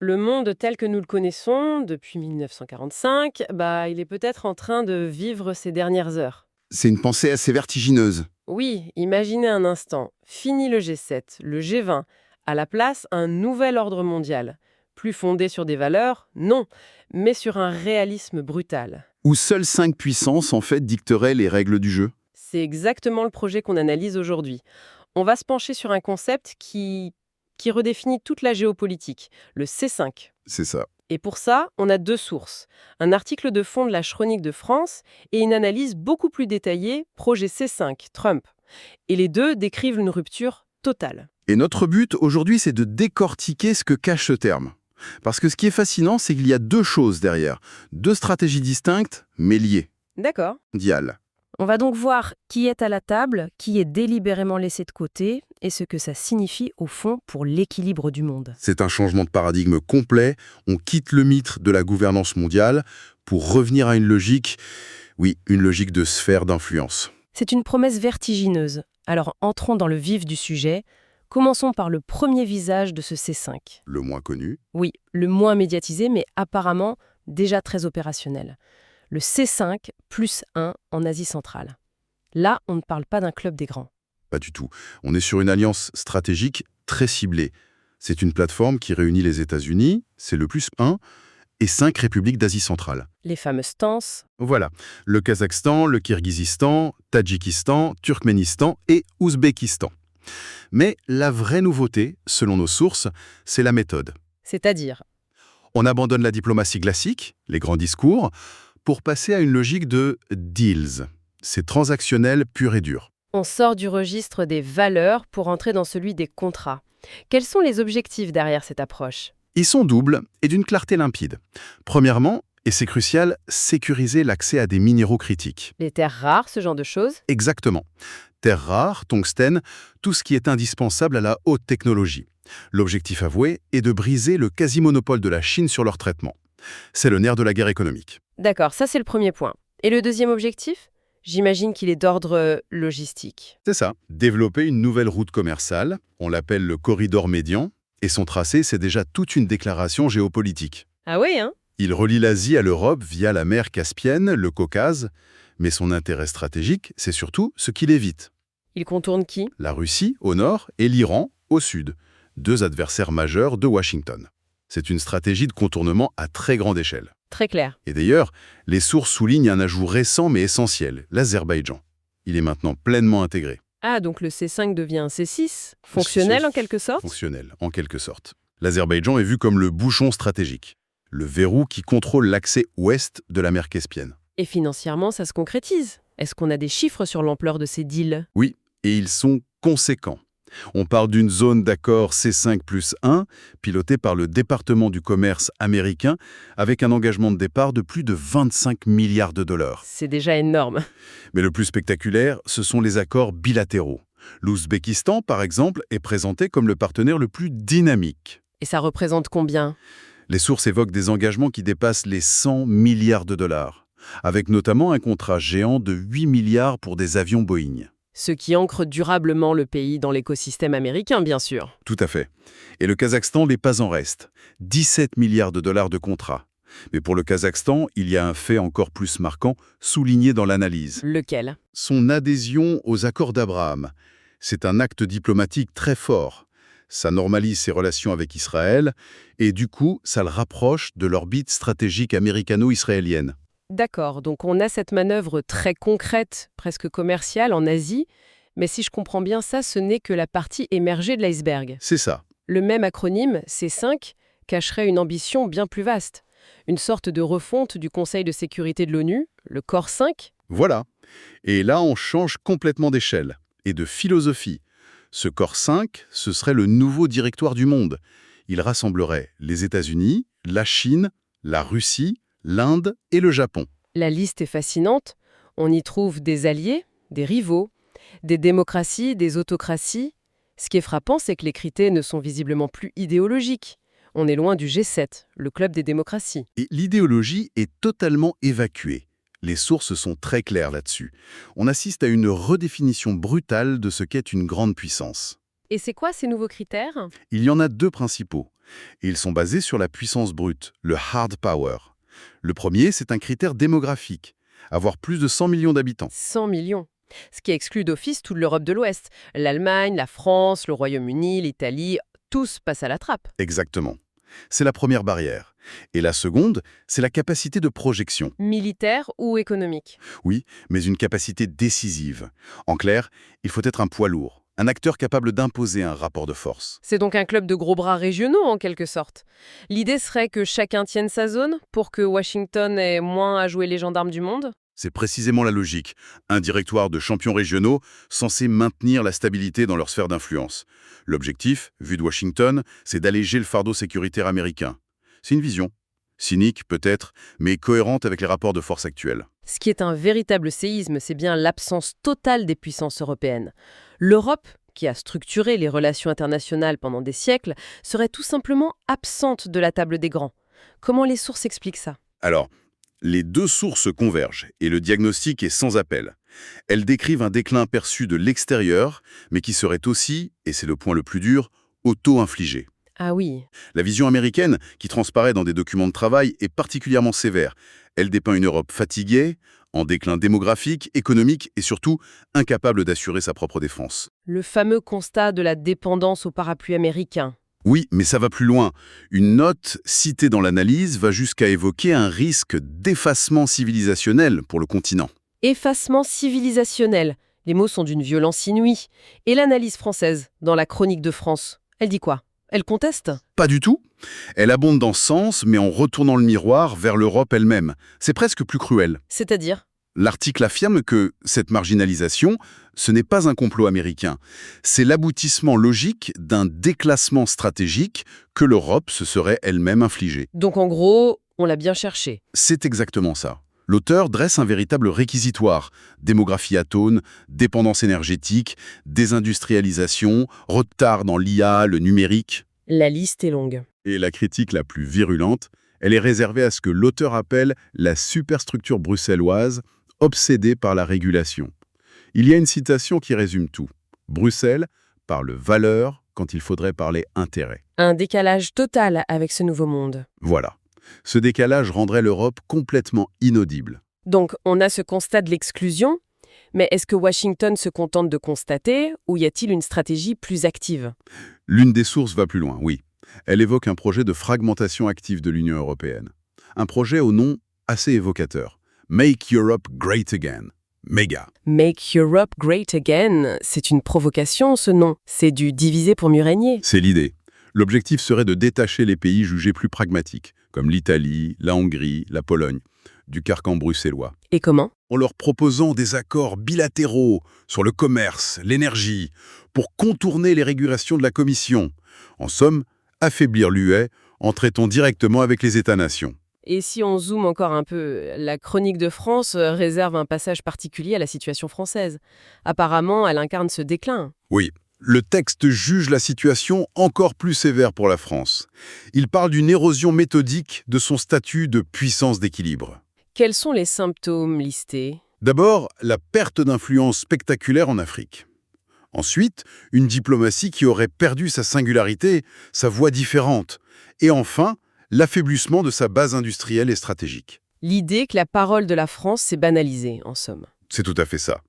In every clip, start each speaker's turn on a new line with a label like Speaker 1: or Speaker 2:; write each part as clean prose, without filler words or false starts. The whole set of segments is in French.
Speaker 1: Le monde tel que nous le connaissons depuis 1945, il est peut-être en train de vivre ses dernières heures.
Speaker 2: C'est une pensée assez vertigineuse.
Speaker 1: Oui, imaginez un instant. Fini le G7, le G20. À la place, un nouvel ordre mondial. Plus fondé sur des valeurs, non, mais sur un réalisme brutal.
Speaker 2: Où seules 5 puissances, en fait, dicteraient les règles du jeu.
Speaker 1: C'est exactement le projet qu'on analyse aujourd'hui. On va se pencher sur un concept qui redéfinit toute la géopolitique, le C5.
Speaker 2: C'est ça.
Speaker 1: Et pour ça, on a deux sources. Un article de fond de la Chronique de France et une analyse beaucoup plus détaillée, projet C5, Trump. Et les deux décrivent une rupture totale.
Speaker 2: Et notre but aujourd'hui, c'est de décortiquer ce que cache ce terme. Parce que ce qui est fascinant, c'est qu'il y a deux choses derrière. Deux stratégies distinctes, mais liées.
Speaker 1: D'accord.
Speaker 2: Mondiales.
Speaker 3: On va donc voir qui est à la table, qui est délibérément laissé de côté, et ce que ça signifie au fond pour l'équilibre du monde.
Speaker 2: C'est un changement de paradigme complet. On quitte le mythe de la gouvernance mondiale pour revenir à une logique, oui, une logique de sphère d'influence.
Speaker 3: C'est une promesse vertigineuse. Alors entrons dans le vif du sujet. Commençons par le premier visage de ce C5.
Speaker 2: Le moins connu.
Speaker 3: Oui, le moins médiatisé, mais apparemment déjà très opérationnel. Le C5 plus 1 en Asie centrale. Là, on ne parle pas d'un club des grands.
Speaker 2: Pas du tout. On est sur une alliance stratégique très ciblée. C'est une plateforme qui réunit les États-Unis, c'est le plus 1, et 5 républiques d'Asie centrale.
Speaker 3: Les fameuses TANS.
Speaker 2: Voilà, le Kazakhstan, le Kirghizistan, Tadjikistan, Turkménistan et Ouzbékistan. Mais la vraie nouveauté, selon nos sources, c'est la méthode.
Speaker 1: C'est-à-dire,
Speaker 2: On abandonne la diplomatie classique, les grands discours, pour passer à une logique de deals. C'est transactionnel pur et dur.
Speaker 1: on sort du registre des valeurs pour entrer dans celui des contrats. Quels sont les objectifs derrière cette approche ?
Speaker 2: Ils sont doubles et d'une clarté limpide. Premièrement, et c'est crucial, sécuriser l'accès à des minéraux critiques.
Speaker 1: Les terres rares, ce genre de choses ?
Speaker 2: Exactement. Terres rares, tungstène, tout ce qui est indispensable à la haute technologie. L'objectif avoué est de briser le quasi-monopole de la Chine sur leur traitement. C'est le nerf de la guerre économique.
Speaker 1: D'accord, ça c'est le premier point. Et le deuxième objectif ? J'imagine qu'il est d'ordre logistique.
Speaker 2: C'est ça. Développer une nouvelle route commerciale, on l'appelle le corridor médian, et son tracé, c'est déjà toute une déclaration géopolitique.
Speaker 1: Ah oui, hein ?
Speaker 2: Il relie l'Asie à l'Europe via la mer Caspienne, le Caucase, mais son intérêt stratégique, c'est surtout ce qu'il évite.
Speaker 1: Il contourne qui ?
Speaker 2: La Russie au nord et l'Iran au sud, deux adversaires majeurs de Washington. C'est une stratégie de contournement à très grande échelle.
Speaker 1: Très clair.
Speaker 2: Et d'ailleurs, les sources soulignent un ajout récent mais essentiel, l'Azerbaïdjan. Il est maintenant pleinement intégré.
Speaker 1: Ah, donc le C5 devient un C6 ? Fonctionnel en quelque sorte ?
Speaker 2: Fonctionnel, en quelque sorte. L'Azerbaïdjan est vu comme le bouchon stratégique, le verrou qui contrôle l'accès ouest de la mer Caspienne.
Speaker 1: Et financièrement, ça se concrétise ? Est-ce qu'on a des chiffres sur l'ampleur de ces deals ?
Speaker 2: Oui, et ils sont conséquents. On parle d'une zone d'accord C5+1, pilotée par le département du commerce américain, avec un engagement de départ de plus de 25 milliards de dollars.
Speaker 1: C'est déjà énorme.
Speaker 2: Mais le plus spectaculaire, ce sont les accords bilatéraux. L'Ouzbékistan, par exemple, est présenté comme le partenaire le plus dynamique.
Speaker 1: Et ça représente combien ?
Speaker 2: Les sources évoquent des engagements qui dépassent les 100 milliards de dollars, avec notamment un contrat géant de 8 milliards pour des avions Boeing.
Speaker 1: Ce qui ancre durablement le pays dans l'écosystème américain, bien sûr.
Speaker 2: Tout à fait. Et le Kazakhstan n'est pas en reste. 17 milliards de dollars de contrats. Mais pour le Kazakhstan, il y a un fait encore plus marquant, souligné dans l'analyse.
Speaker 1: Lequel ?
Speaker 2: Son adhésion aux accords d'Abraham. C'est un acte diplomatique très fort. Ça normalise ses relations avec Israël et du coup, ça le rapproche de l'orbite stratégique américano-israélienne.
Speaker 1: D'accord, donc on a cette manœuvre très concrète, presque commerciale en Asie, mais si je comprends bien ça, ce n'est que la partie émergée de l'iceberg.
Speaker 2: C'est ça.
Speaker 1: Le même acronyme, C5, cacherait une ambition bien plus vaste. Une sorte de refonte du Conseil de sécurité de l'ONU, le Corps 5.
Speaker 2: Voilà. Et là, on change complètement d'échelle et de philosophie. Ce Corps 5, ce serait le nouveau directoire du monde. Il rassemblerait les États-Unis, la Chine, la Russie, l'Inde et le Japon.
Speaker 1: La liste est fascinante. On y trouve des alliés, des rivaux, des démocraties, des autocraties. Ce qui est frappant, c'est que les critères ne sont visiblement plus idéologiques. On est loin du G7, le club des démocraties.
Speaker 2: Et l'idéologie est totalement évacuée. Les sources sont très claires là-dessus. On assiste à une redéfinition brutale de ce qu'est une grande puissance.
Speaker 1: Et c'est quoi ces nouveaux critères ?
Speaker 2: Il y en a deux principaux. Et ils sont basés sur la puissance brute, le hard power. Le premier, c'est un critère démographique, avoir plus de 100 millions d'habitants.
Speaker 1: 100 millions. Ce qui exclut d'office toute l'Europe de l'Ouest. L'Allemagne, la France, le Royaume-Uni, l'Italie, tous passent à la trappe.
Speaker 2: Exactement. C'est la première barrière. Et la seconde, c'est la capacité de projection.
Speaker 1: Militaire ou économique.
Speaker 2: Oui, mais une capacité décisive. En clair, il faut être un poids lourd, un acteur capable d'imposer un rapport de force.
Speaker 1: C'est donc un club de gros bras régionaux, en quelque sorte. L'idée serait que chacun tienne sa zone pour que Washington ait moins à jouer les gendarmes du monde.
Speaker 2: C'est précisément la logique. Un directoire de champions régionaux censé maintenir la stabilité dans leur sphère d'influence. L'objectif, vu de Washington, c'est d'alléger le fardeau sécuritaire américain. C'est une vision. Cynique, peut-être, mais cohérente avec les rapports de force actuels.
Speaker 1: Ce qui est un véritable séisme, c'est bien l'absence totale des puissances européennes. L'Europe, qui a structuré les relations internationales pendant des siècles, serait tout simplement absente de la table des grands. Comment les sources expliquent ça?
Speaker 2: Alors, les deux sources convergent et le diagnostic est sans appel. Elles décrivent un déclin perçu de l'extérieur, mais qui serait aussi, et c'est le point le plus dur, auto-infligé.
Speaker 1: Ah oui,
Speaker 2: La vision américaine, qui transparaît dans des documents de travail, est particulièrement sévère. Elle dépeint une Europe fatiguée, en déclin démographique, économique et surtout incapable d'assurer sa propre défense.
Speaker 1: le fameux constat de la dépendance au parapluie américain.
Speaker 2: Oui, mais ça va plus loin. Une note citée dans l'analyse va jusqu'à évoquer un risque d'effacement civilisationnel pour le continent.
Speaker 1: Effacement civilisationnel. Les mots sont d'une violence inouïe. Et l'analyse française, dans la Chronique de France, elle dit quoi? Elle conteste?
Speaker 2: Pas du tout. Elle abonde dans ce sens, mais en retournant le miroir vers l'Europe elle-même. C'est presque plus cruel.
Speaker 1: C'est-à-dire?
Speaker 2: L'article affirme que cette marginalisation, ce n'est pas un complot américain. C'est l'aboutissement logique d'un déclassement stratégique que l'Europe se serait elle-même infligé.
Speaker 1: Donc en gros, on l'a bien cherché.
Speaker 2: C'est exactement ça. L'auteur dresse un véritable réquisitoire. Démographie atone, dépendance énergétique, désindustrialisation, retard dans l'IA, le numérique.
Speaker 1: La liste est longue.
Speaker 2: Et la critique la plus virulente, elle est réservée à ce que l'auteur appelle la superstructure bruxelloise, obsédée par la régulation. Il y a une citation qui résume tout. Bruxelles parle valeur quand il faudrait parler intérêt.
Speaker 1: Un décalage total avec ce nouveau monde.
Speaker 2: Voilà. Ce décalage rendrait l'Europe complètement inaudible.
Speaker 1: Donc on a ce constat de l'exclusion, mais est-ce que Washington se contente de constater ou y a-t-il une stratégie plus active?
Speaker 2: L'une des sources va plus loin, oui. Elle évoque un projet de fragmentation active de l'Union européenne. Un projet au nom assez évocateur. Make Europe Great Again. Méga.
Speaker 1: Make Europe Great Again, c'est une provocation ce nom. C'est du diviser pour mieux régner.
Speaker 2: C'est l'idée. L'objectif serait de détacher les pays jugés plus pragmatiques, comme l'Italie, la Hongrie, la Pologne, du carcan bruxellois.
Speaker 1: Et comment?
Speaker 2: En leur proposant des accords bilatéraux sur le commerce, l'énergie, pour contourner les régulations de la Commission. En somme, affaiblir l'UE en traitant directement avec les États-nations.
Speaker 1: Et si on zoome encore un peu, la Chronique de France réserve un passage particulier à la situation française. Apparemment, elle incarne ce déclin.
Speaker 2: Oui, le texte juge la situation encore plus sévère pour la France. Il parle d'une érosion méthodique de son statut de puissance d'équilibre.
Speaker 1: Quels sont les symptômes listés?
Speaker 2: D'abord, la perte d'influence spectaculaire en Afrique. Ensuite, une diplomatie qui aurait perdu sa singularité, sa voix différente. Et enfin, l'affaiblissement de sa base industrielle et stratégique.
Speaker 1: L'idée que la parole de la France s'est banalisée, en somme.
Speaker 2: C'est tout à fait ça.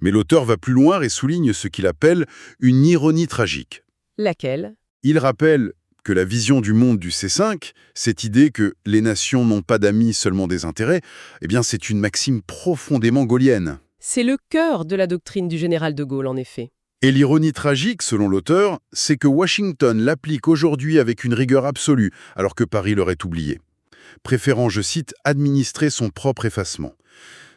Speaker 2: Mais l'auteur va plus loin et souligne ce qu'il appelle une ironie tragique.
Speaker 1: Laquelle?
Speaker 2: Il rappelle que la vision du monde du C5, cette idée que les nations n'ont pas d'amis, seulement des intérêts, eh bien c'est une maxime profondément gaullienne.
Speaker 1: C'est le cœur de la doctrine du général de Gaulle, en effet.
Speaker 2: Et l'ironie tragique, selon l'auteur, c'est que Washington l'applique aujourd'hui avec une rigueur absolue, alors que Paris l'aurait oublié. Préférant, je cite, administrer son propre effacement.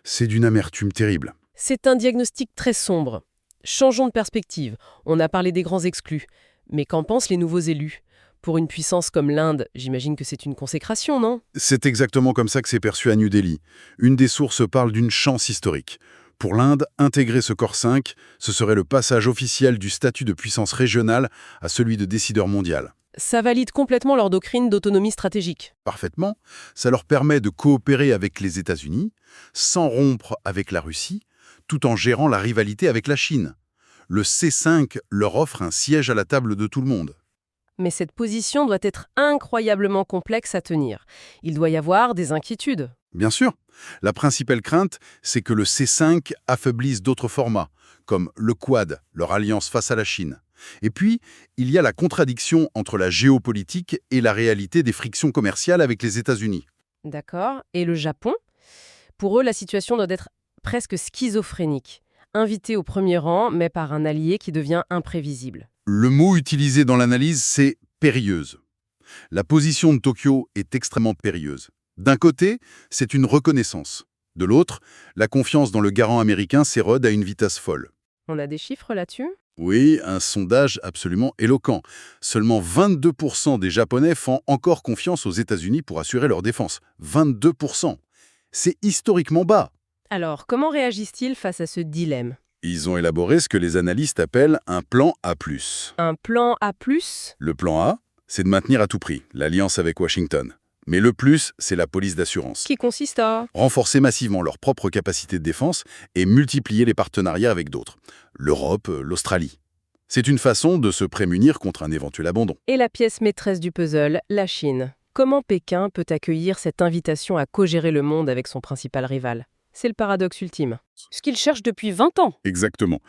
Speaker 2: C'est d'une amertume terrible.
Speaker 1: C'est un diagnostic très sombre. Changeons de perspective. On a parlé des grands exclus. Mais qu'en pensent les nouveaux élus? Pour une puissance comme l'Inde, j'imagine que c'est une consécration, non?
Speaker 2: C'est exactement comme ça que c'est perçu à New Delhi. Une des sources parle d'une chance historique. Pour l'Inde, intégrer ce corps 5, ce serait le passage officiel du statut de puissance régionale à celui de décideur mondial.
Speaker 1: Ça valide complètement leur doctrine d'autonomie stratégique.
Speaker 2: Parfaitement, ça leur permet de coopérer avec les États-Unis, sans rompre avec la Russie, tout en gérant la rivalité avec la Chine. Le C5 leur offre un siège à la table de tout le monde.
Speaker 3: Mais cette position doit être incroyablement complexe à tenir. Il doit y avoir des inquiétudes.
Speaker 2: Bien sûr. La principale crainte, c'est que le C5 affaiblisse d'autres formats, comme le Quad, leur alliance face à la Chine. Et puis, il y a la contradiction entre la géopolitique et la réalité des frictions commerciales avec les États-Unis.
Speaker 3: D'accord. Et le Japon? Pour eux, la situation doit être presque schizophrénique. Invité au premier rang, mais par un allié qui devient imprévisible.
Speaker 2: Le mot utilisé dans l'analyse, c'est « périlleuse ». La position de Tokyo est extrêmement périlleuse. D'un côté, c'est une reconnaissance. De l'autre, la confiance dans le garant américain s'érode à une vitesse folle.
Speaker 3: On a des chiffres là-dessus?
Speaker 2: Oui, un sondage absolument éloquent. Seulement 22% des Japonais font encore confiance aux États-Unis pour assurer leur défense. 22%. C'est historiquement bas.
Speaker 3: Alors, comment réagissent-ils face à ce dilemme?
Speaker 2: Ils ont élaboré ce que les analystes appellent un plan A+.
Speaker 3: Un plan A+,
Speaker 2: Le plan A, c'est de maintenir à tout prix l'alliance avec Washington. Mais le plus, c'est la police d'assurance.
Speaker 3: qui consiste à...
Speaker 2: Renforcer massivement leur propre capacité de défense et multiplier les partenariats avec d'autres. L'Europe, l'Australie. C'est une façon de se prémunir contre un éventuel abandon.
Speaker 3: Et la pièce maîtresse du puzzle, la Chine. Comment Pékin peut accueillir cette invitation à co-gérer le monde avec son principal rival? C'est le paradoxe ultime. Ce qu'ils cherchent depuis 20 ans.
Speaker 2: Exactement.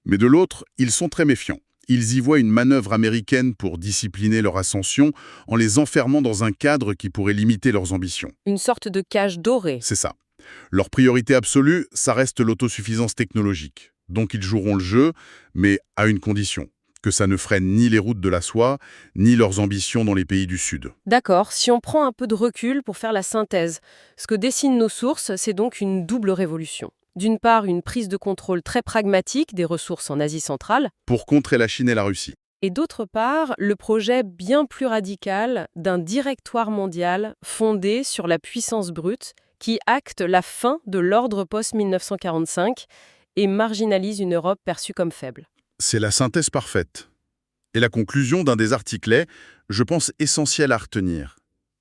Speaker 2: Mais de l'autre, ils sont très méfiants. Ils y voient une manœuvre américaine pour discipliner leur ascension en les enfermant dans un cadre qui pourrait limiter leurs ambitions.
Speaker 3: Une sorte de cage dorée.
Speaker 2: C'est ça. Leur priorité absolue, ça reste l'autosuffisance technologique. Donc ils joueront le jeu, mais à une condition, que ça ne freine ni les routes de la soie, ni leurs ambitions dans les pays du Sud.
Speaker 3: D'accord, si on prend un peu de recul pour faire la synthèse, ce que dessinent nos sources, c'est donc une double révolution. D'une part, une prise de contrôle très pragmatique des ressources en Asie centrale,
Speaker 2: Pour contrer la Chine et la Russie.
Speaker 3: et d'autre part, le projet bien plus radical d'un directoire mondial fondé sur la puissance brute qui acte la fin de l'ordre post-1945 et marginalise une Europe perçue comme faible.
Speaker 2: C'est la synthèse parfaite. Et la conclusion d'un des articles est, je pense, essentielle à retenir.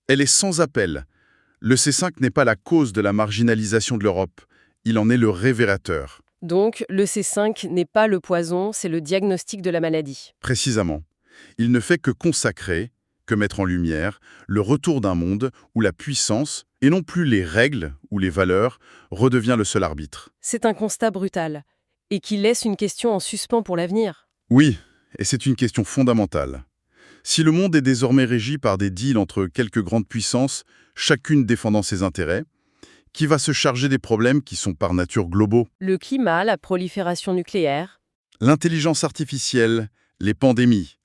Speaker 2: Elle est sans appel. Le C5 n'est pas la cause de la marginalisation de l'Europe. Il en est le révélateur.
Speaker 3: Donc, le C5 n'est pas le poison, c'est le diagnostic de la maladie.
Speaker 2: Précisément. Il ne fait que consacrer, que mettre en lumière, le retour d'un monde où la puissance, et non plus les règles ou les valeurs, redevient le seul arbitre.
Speaker 3: C'est un constat brutal, et qui laisse une question en suspens pour l'avenir.
Speaker 2: Oui, et c'est une question fondamentale. Si le monde est désormais régi par des deals entre quelques grandes puissances, chacune défendant ses intérêts, qui va se charger des problèmes qui sont par nature globaux?
Speaker 3: Le climat, la prolifération nucléaire.
Speaker 2: L'intelligence artificielle, les pandémies.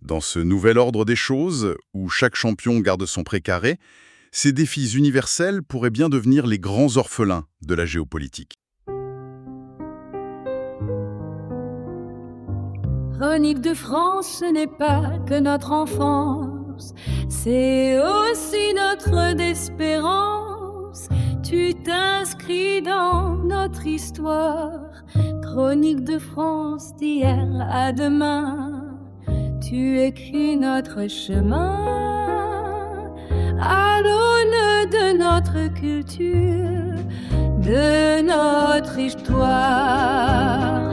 Speaker 2: Dans ce nouvel ordre des choses, où chaque champion garde son précaré, ces défis universels pourraient bien devenir les grands orphelins de la géopolitique.
Speaker 4: Chronique de France, ce n'est pas que notre enfance, c'est aussi notre espérance. Tu t'inscris dans notre histoire. Chronique de France, d'hier à demain. Tu écris notre chemin à l'aune de notre culture, de notre histoire.